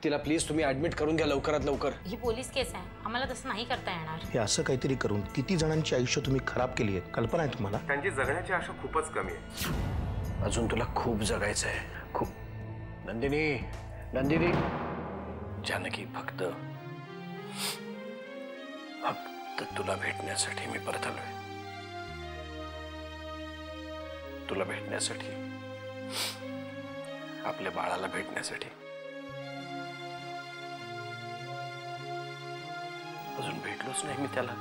तिला प्लीज तुम्ही ऍडमिट करून घ्या लवकरात लवकर. ही पोलीस केस आहे, आम्हाला तसं नाही करता येणार. हे असं काहीतरी करून किती जणांची आयुष्य तुम्ही खराब केली आहे कल्पना आहे तुम्हाला? त्यांची जगण्याची आशा खूपच कमी आहे. अजून तुला खूप जगायचं आहे, खूप. नंदिनी, नंदिनी, जानकी, फक्त तुला भेटण्यासाठी मी परत आलोय. तुला भेटण्यासाठी, आपल्या बाळाला भेटण्यासाठी. अजून भेटलोच नाही मी त्याला.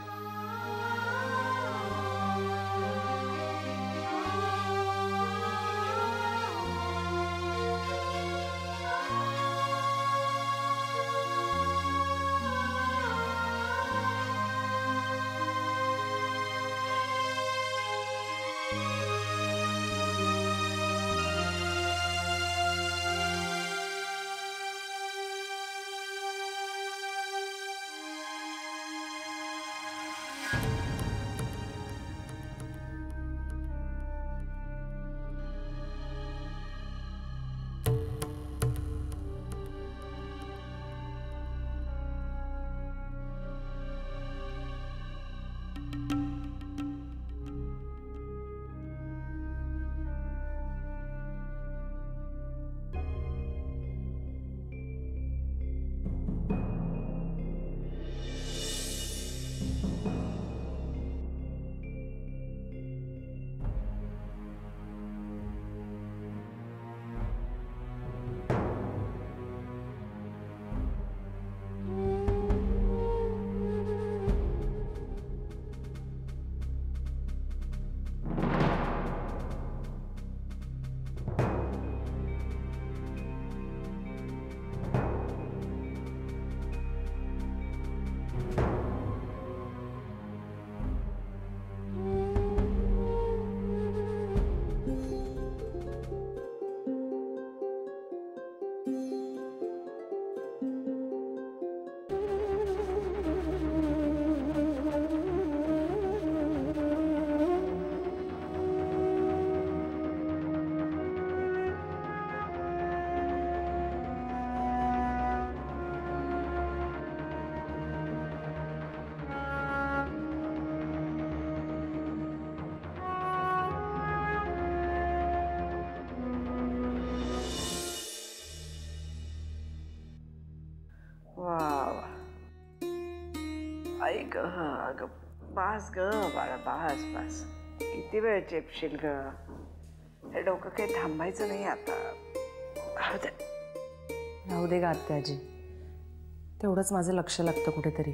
आई ग, अगं बास ग बाळा, बास बास. किती वेळ चेपशील ग? हे डोकं काही थांबायचं नाही आता. राहू दे ग आत्याजी, तेवढंच माझं लक्ष लागतं कुठेतरी.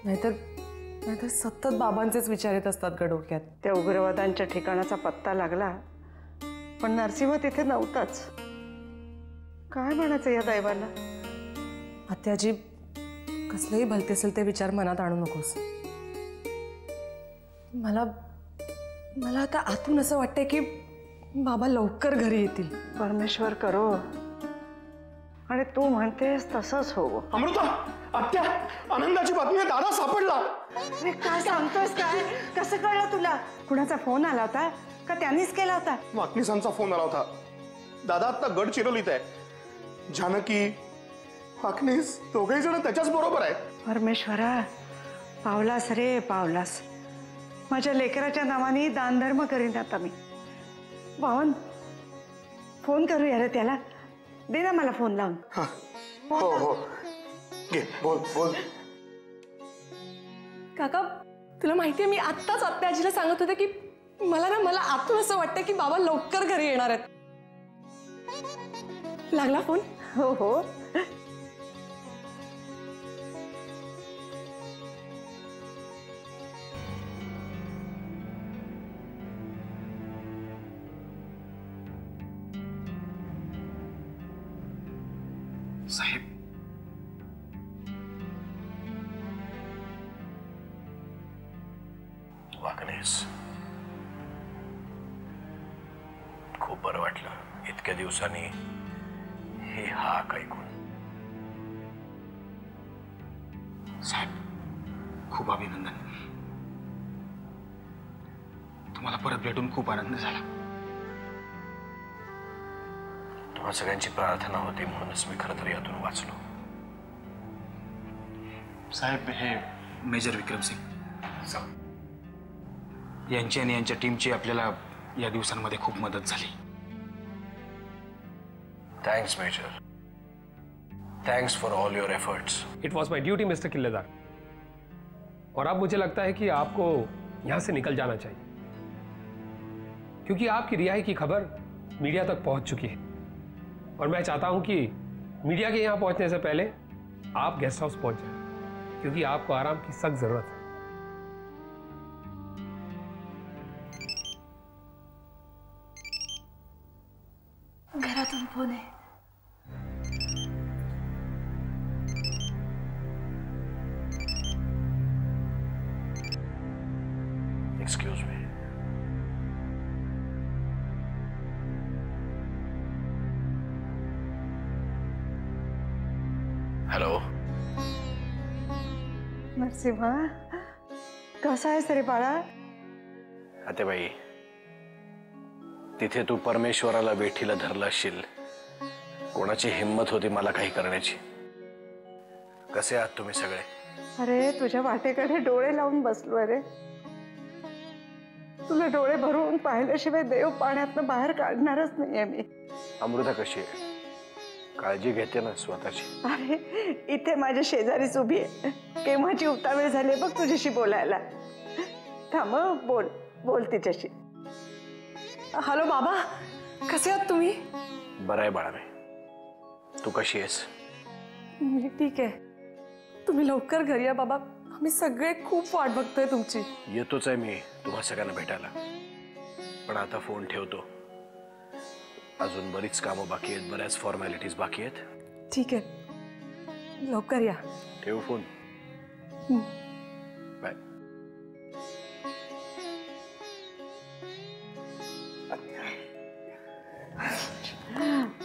नाहीतर सतत बाबांचेच विचार येत असतात ग डोक्यात. त्या उग्रवादांच्या ठिकाणाचा पत्ता लागला, पण नरसिंह तिथे नव्हताच. काय म्हणायचं या दैवाला? आत्याजी, कसलेही भलते असेल ते विचार मनात आणू नकोस. मला आता आतून असं वाटतंय की बाबा लवकर घरी येतील. परमेश्वर करो, आणि तू म्हणतेस तसंच हो. अमृता, आत्या, आनंदाची बातमी आहे, दादा सापडला. अरे काय सांगतोस? काय, कसं कळलं तुला? कुणाचा फोन आला होता का त्यांनीच केला होता? वाकणीसांचा फोन आला होता. दादा आता गडचिरोलीत आहे. जानकी, वाकणीस दोघेही जण त्याच्याच बरोबर आहेत. परमेश्वरा, पावलास रे पावलास. माझ्या लेकराच्या नावाने दानधर्म करीन आता मी. भावन, फोन करूया रे त्याला. दे ना मला फोन लावून. हो हो, घे, बोल बोल. काका, तुला माहितीये मी आत्ताच आत्याजीला सांगत होते की मला आतून असं वाटतं की बाबा लवकर घरी येणार आहेत. लागला फोन? हो हो. साहेब, वाकणेस, खूप बरं वाटलं इतक्या दिवसांनी हे हाक ऐकून. साहेब, खूप अभिनंदन. तुम्हाला परत भेटून खूप आनंद झाला. तुम्हा सगळ्यांची प्रार्थना होती म्हणूनच मी खरं तर यातून वाचलो. साहेब, हे मेजर विक्रम सिंग यांची आणि यांच्या टीमची आपल्याला या दिवसांमध्ये खूप मदत झाली. Thanks major. Thanks for all your efforts. It was my duty mister Killedar, और अब मुझे लगता है कि आपको यहां से निकल जाना चाहिए, क्योंकि आपकी रिहाई की खबर मीडिया तक पहुंच चुकी है और मैं चाहता हूं कि मीडिया के यहां पहुंचने से पहले आप गेस्ट हाउस पहुंच जाएं, क्योंकि आपको आराम की सख्त जरूरत है. घरातून फोन आहे. Excuse me. हॅलो. नरसिंहा, कसा आहेस रे बाळा? आतेबाई, तिथे तू परमेश्वराला वेठीला धरला असशील. कोणाची हिम्मत होती मला काही करण्याची? कसे आहात तुम्ही सगळे? अरे तुझ्या वाटेकडे डोळे लावून बसलो. अरे तुला डोळे भरून पाहिल्याशिवाय देव पाण्यातनं बाहेर काढणारच नाहीये मी. अमृता कशी आहे? काळजी घेते ना स्वतःची? अरे इथे माझ्या शेजारीच उभी आहे. केव्हाची उतावेळ झाली बघ तुझ्याशी बोलायला. थांब, बोल बोल तिच्याशी. हॅलो बाबा, कसे आहात तुम्ही? बरं आहे बाळा मी. तू कशी आहेस? मी ठीक आहे. तुम्ही लवकर घरी या बाबा, आम्ही सगळे खूप वाट बघतोय तुमची. येतोच आहे मी तुम्हा सगळ्यांना भेटायला, पण आता फोन ठेवतो. अजून बरीच कामं बाकी आहेत, बऱ्याच फॉर्मॅलिटीज बाकी आहेत. ठीक आहे, लवकर या. ठेव फोन. बाय.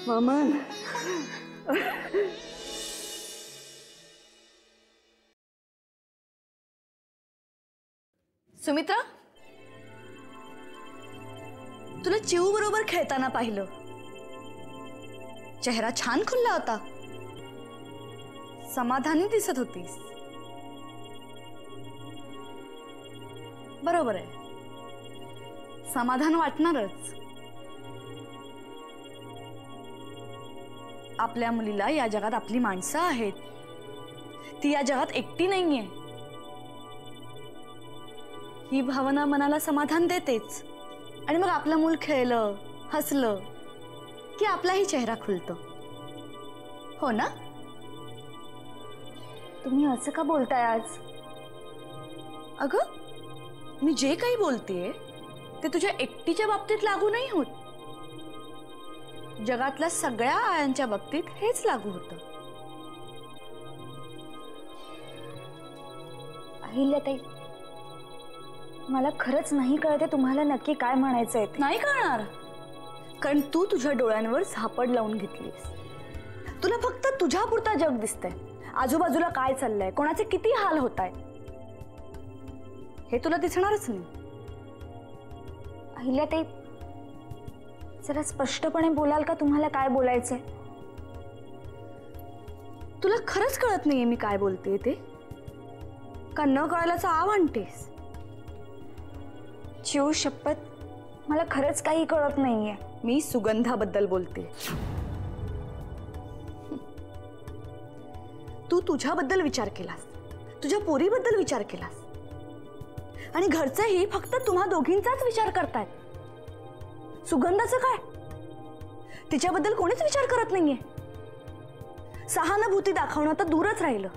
मामन, सुमित्रा, तुला चिऊ बरोबर खेळताना पाहिलं. चेहरा छान खुलला होता, समाधानी दिसत होतीस. बरोबर आहे, समाधान वाटणारच. आपल्या मुलीला या जगात आपली माणसं आहेत. ती या जगात एकटी नाहीये, ही भावना मनाला समाधान देतेच. आणि मग आपलं मूल खेळलं हसलं की आपलाही चेहरा खुलतो, हो ना? तुम्ही असं का बोलताय आज? अगं, मी जे काही बोलतेय ते तुझ्या एकटीच्या बाबतीत लागू नाही होत. जगातल्या सगळ्या आयांच्या बाबतीत हेच लागू होतं. अहिल्याताई, मला खरंच नाही कळते तुम्हाला नक्की काय म्हणायचंय. नाही कळणार, कारण तू तुझ्या डोळ्यांवर झापड लावून घेतलीस. तुला फक्त तुझ्यापुरता जग दिसतंय. आजूबाजूला काय चाललंय, कोणाचे किती हाल होत आहेत, हे तुला दिसणारच नाही. अहिल्याताई, जरा स्पष्टपणे बोलाल का तुम्हाला काय बोलायचंय? तुला खरंच कळत नाहीये मी काय बोलते ते, का न कळायलाचा आव आणतेस? चिऊ शपथ, मला खरंच काही कळत नाहीये. मी सुगंधाबद्दल बोलते. तू तुझ्याबद्दल विचार केलास, तुझ्या पोरीबद्दल विचार केलास, आणि घरचेही फक्त तुम्हा दोघींचाच विचार करतायत. सुगंधाचं काय? तिच्याबद्दल कोणीच विचार करत नाहीये. सहानुभूती दाखवणं तर दूरच राहिलं,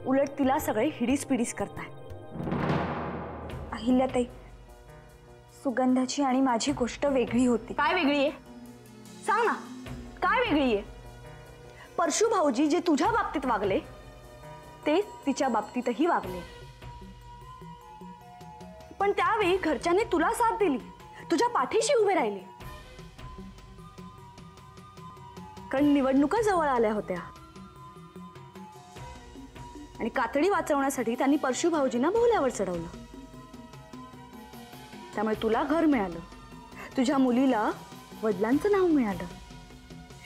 उलट तिला सगळे हिडीस पिडीस करताय. अहिल्याताई, सुगंधाची आणि माझी गोष्ट वेगळी होती. काय वेगळी आहे? सांग ना, काय वेगळी आहे? परशू भाऊजी जे तुझ्या बाबतीत वागले ते तिच्या बाबतीतही वागले, पण त्यावेळी घरच्यांनी तुला साथ दिली, तुझ्या पाठीशी उभे राहिले. कारण निवडणुका जवळ आल्या होत्या आणि कातडी वाचवण्यासाठी त्यांनी परशू भाऊजींना भोवल्यावर चढवलं. त्यामुळे तुला घर मिळालं, तुझ्या मुलीला वडिलांचं नाव मिळालं.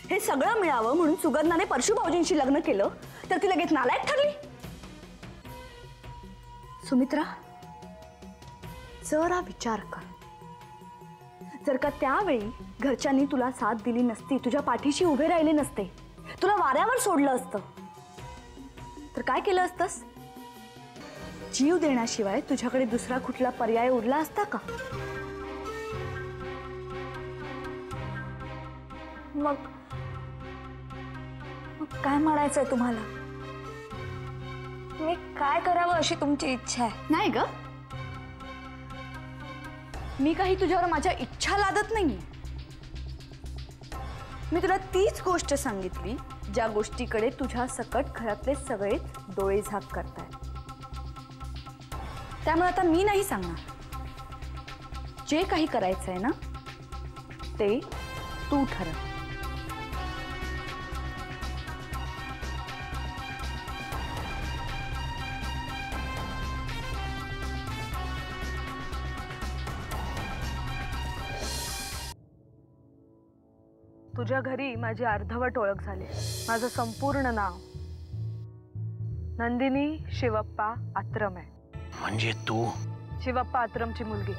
हे सगळं मिळावं म्हणून सुगंधाने परशू भाऊजींशी लग्न केलं तर ती लगेच नालायक ठरली. सुमित्रा, जरा विचार कर. जर का त्यावेळी घरच्यांनी तुला साथ दिली नसती, तुझ्या पाठीशी उभे राहिले नसते, तुला वाऱ्यावर सोडलं असतं, तर काय केलं असतंस? जीव देण्याशिवाय तुझ्याकडे दुसरा कुठला पर्याय उरला असता का? मग काय म्हणायचंय तुम्हाला? मी काय करावं अशी तुमची इच्छा आहे? नाही ग, मी काही तुझ्यावर माझ्या इच्छा लादत नाहीये. मी तुला तीच गोष्ट सांगितली ज्या गोष्टीकडे तुझ्या सकट घरातले सगळे डोळे झाक करतायत. त्यामुळे आता मी नाही सांगणार. जे काही करायचंय ना ते तू ठरव. तुझ्या घरी माझी अर्धवट ओळख झाली. माझं संपूर्ण नाव नंदिनी शिवप्पा आत्रम आहे. म्हणजे तू शिवप्पा आत्रमची मुलगी.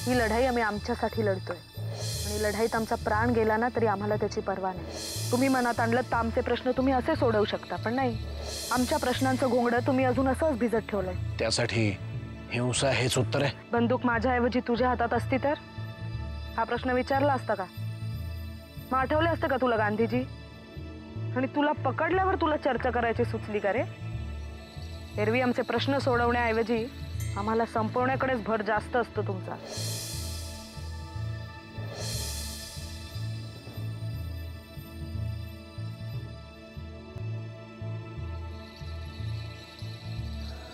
ही लढाई आम्ही आमच्यासाठी लढतोय आणि लढाईत आमचा प्राण गेला ना तरी आम्हाला त्याची पर्वा नाही. तुम्ही मनात आणलं तर आमचे प्रश्न तुम्ही असे सोडवू शकता, पण नाही, आमच्या प्रश्नांचं घोंगडं तुम्ही अजून असंच भिजत ठेवलंय. त्यासाठी हिंसा हेच उत्तर आहे? बंदूक माझ्याऐवजी तुझ्या हातात असती तर हा प्रश्न विचारला असता का? मग आठवले असतं का तुला गांधीजी? आणि तुला पकडल्यावर तुला चर्चा करायची सुचली का रे? एरवी आमचे प्रश्न सोडवण्याऐवजी आम्हाला संपवण्याकडेच भर जास्त असतो तुमचा.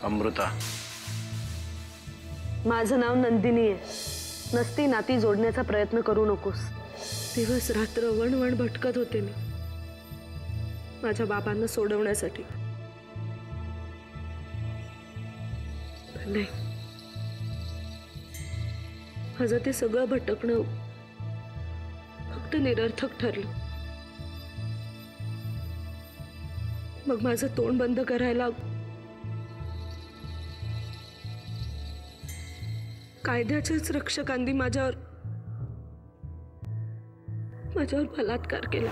अमृता, माझं नाव नंदिनी आहे. नसती नाती जोडण्याचा प्रयत्न करू नकोस. दिवस रात्र वणवण भटकत होते मी माझ्या बाबांना सोडवण्यासाठी. पण नाही, माझं ते सगळं भटकणं फक्त निरर्थक ठरलं. मग माझं तोंड बंद करायला कायद्याच्याच रक्षकांनी माझ्यावर बलात्कार केला.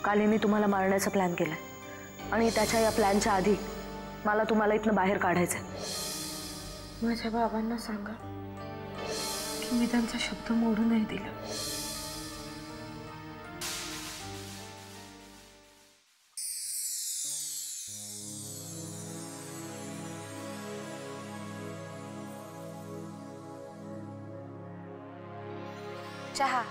कालीने तुम्हाला मारण्याचा प्लॅन केलाय आणि त्याच्या या प्लॅनच्या आधी मला तुम्हाला इथनं बाहेर काढायचंय. माझ्या बाबांना सांगा की मी त्यांचा शब्द मोडू नाही दिला. चहा.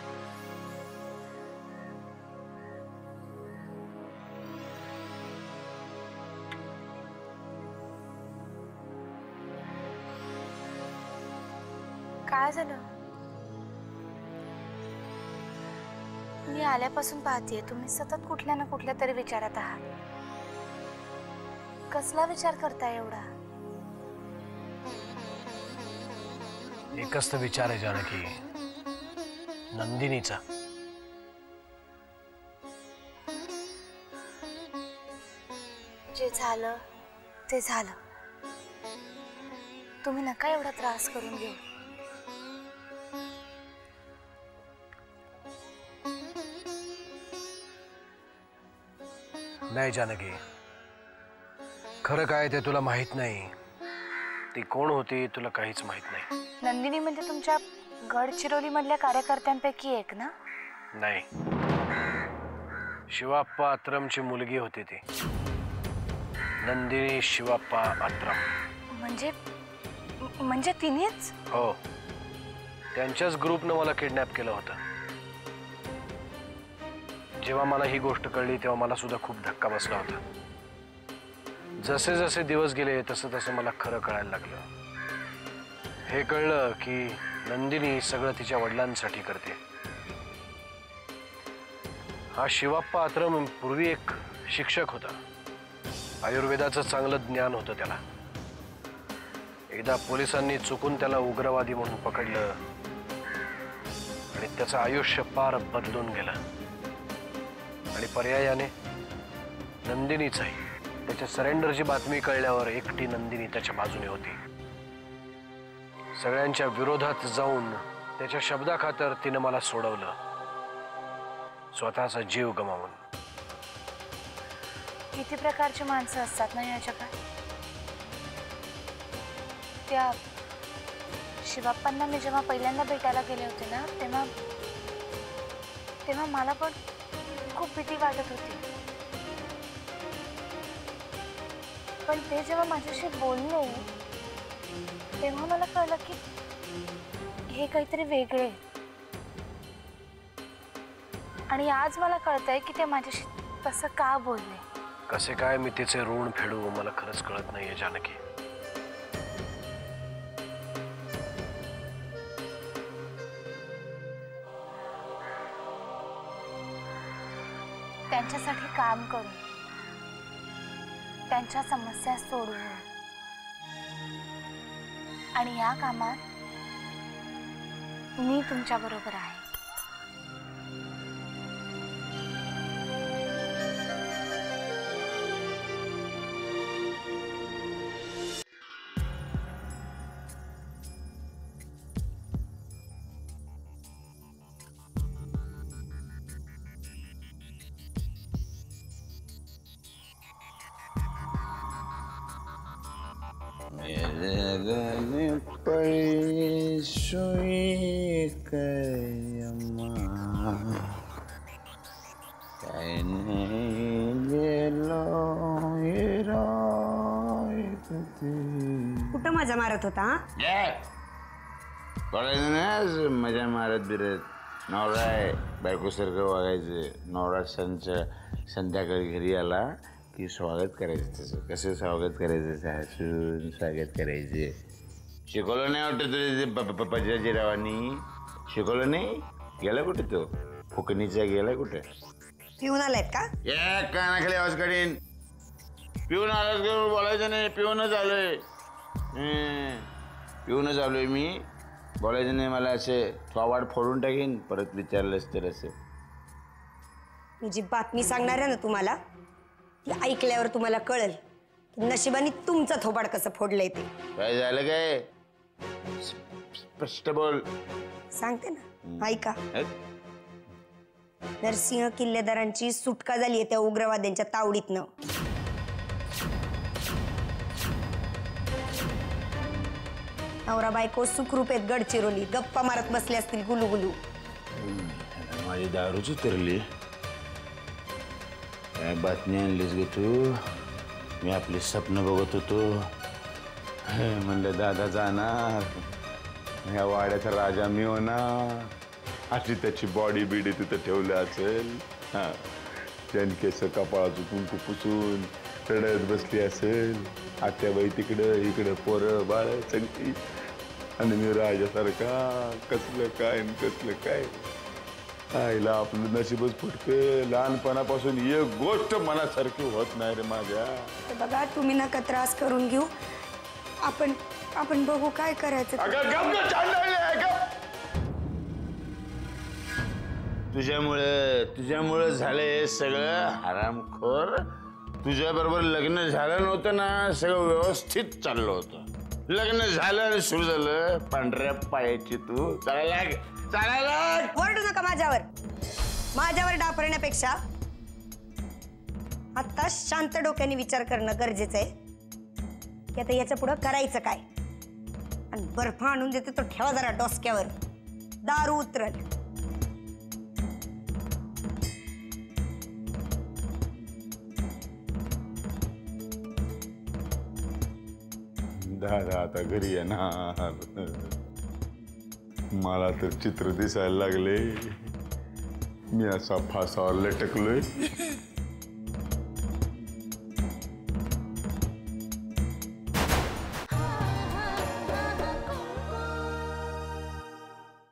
काय झालं? मी आल्यापासून पाहतेय तुम्ही सतत कुठल्या ना कुठल्या तरी विचारात आहात. कसला विचार करताय एवढा? एकच तर विचार आहे जानकी, नंदिनीचा. जे झालं ते झालं. तुम्ही नका एवढा त्रास करून घेऊ. नाही जानकी, खरं काय ते तुला माहित नाही. ती कोण होती तुला काहीच माहित नाही. नंदिनी म्हणजे तुमच्या गडचिरोली मधल्या कार्यकर्त्यांपैकी एक ना? नाही, शिवाप्पा आत्रमची मुलगी होती ती. नंदिनी शिवाप्पा आत्रम. म्हणजे तिनेच? हो, त्यांच्याच ग्रुपनं मला किडनॅप केलं होतं. जेव्हा मला ही गोष्ट कळली तेव्हा मला सुद्धा खूप धक्का बसला होता. जसे जसे दिवस गेले तसं तसं मला खरं कळायला लागलं. हे कळलं की नंदिनी सगळं तिच्या वडिलांसाठी करते. हा शिवाप्पा आत्रम पूर्वी एक शिक्षक होता. आयुर्वेदाचं चांगलं ज्ञान होतं त्याला. एकदा पोलिसांनी चुकून त्याला उग्रवादी म्हणून पकडलं आणि त्याचं आयुष्य पार बदलून गेलं. आणि पर्यायाने नंदिनीचाही. त्याच्या सरेंडरची बातमी कळल्यावर एकटी नंदिनी त्याच्या बाजूने होती. सगळ्यांच्या विरोधात जाऊन त्याच्या शब्दाखातर तिनं मला सोडवलं, स्वतःचा जीव गमावून. किती प्रकारची माणसं असतात ना या जगात. त्या शिवाप्पांना मी जेव्हा पहिल्यांदा भेटायला गेले होते ना, तेव्हा मला पण खूप भीती वाटत होती. पण ते जेव्हा माझ्याशी बोलले तेव्हा मला कळलं की हे काहीतरी वेगळे. आणि आज मला कळतंय की ते माझ्याशी तसं का बोलले. कसे काय मी तिचे ऋण फेडू मला खरंच कळत नाहीये जानकी. त्यांच्यासाठी काम करून, त्यांच्या समस्या सोडवून, आणि या कामात मी तुमच्या बरोबर आहे. कुठं मजा मारत होता? मजा मारत बिरत. नवरा आहे बायकोसारखं वागायचं. नवरा संध्याकाळी घरी आला की स्वागत करायचं. त्याचं कसं स्वागत करायचं, हसून स्वागत करायचे. शिकवलं नाही वाटत तुझे पजाजीरावांनी? शिकवलं नाही? गेला कुठे तो फुकणीचा? गेला कुठे? पिऊन आलायत का? या कानाखाली आवाज काढीन. पिऊन आलाच बोलायचं नाही. पिऊनच आलोय. पिऊनच आलोय मी. बोलायचं नाही. मला असे थोवाड फोडून टाकीन परत विचारलंस तर. असं मी जी बातमी सांगणार आहे ना तुम्हाला, ती ऐकल्यावर तुम्हाला कळेल की नशिबाने तुमचं थोबाड कसं फोडलंय ते. काय झालं? काय स्पष्ट बोल. सांगते ना, ऐका. नरसिंह किल्लेदारांची सुटका झालीये त्या उग्रवाद्यांच्या तावडीतनं. नवरा बायको सुखरूप आहेत गडचिरोली. गप्पा मारत बसले असतील गुलुगुलू. माझी दारूच उतरली. काय बातमी आणलीस गे तू? मी आपले स्वप्न बघत होतो. म्हणलं दादा जाणार, ह्या वाड्याचा राजा मी होणार. अशी त्याची बॉडी बिडी तिथं ठेवली असेल. केस कपाळाचं कुंकू पुसून रडत बसली असेल. आत्याबाई तिकडं, इकडं पोरं बाळ सगळी. आणि मी राजासारखा कसलं काय कसलं काय. आईला आपलं नशीबच फुटके. लहानपणापासून एक गोष्ट मनासारखी होत नाही रे माझ्या. बघा तुम्ही नका त्रास करून घेऊ. आपण बघू काय करायचं. तुझ्यामुळे झालंय सगळं हरामखोर. तुझ्या बरोबर लग्न झालं नव्हतं ना, सगळं व्यवस्थित चाललं होतं. लग्न झालं आणि सुरू झालं पांढऱ्या पायाची तू. चालायला ओरडू नका माझ्यावर डाफरण्यापेक्षा आता शांत डोक्याने विचार करणं गरजेचं आहे की आता याच्या पुढं करायचं काय. आणि बर्फ आणून देते तो ठेवा जरा डोसक्यावर. दारू उतरल. दादा आता घरी येणार. मला तर चित्र दिसायला लागले. मी असा फासावर लटकलोय.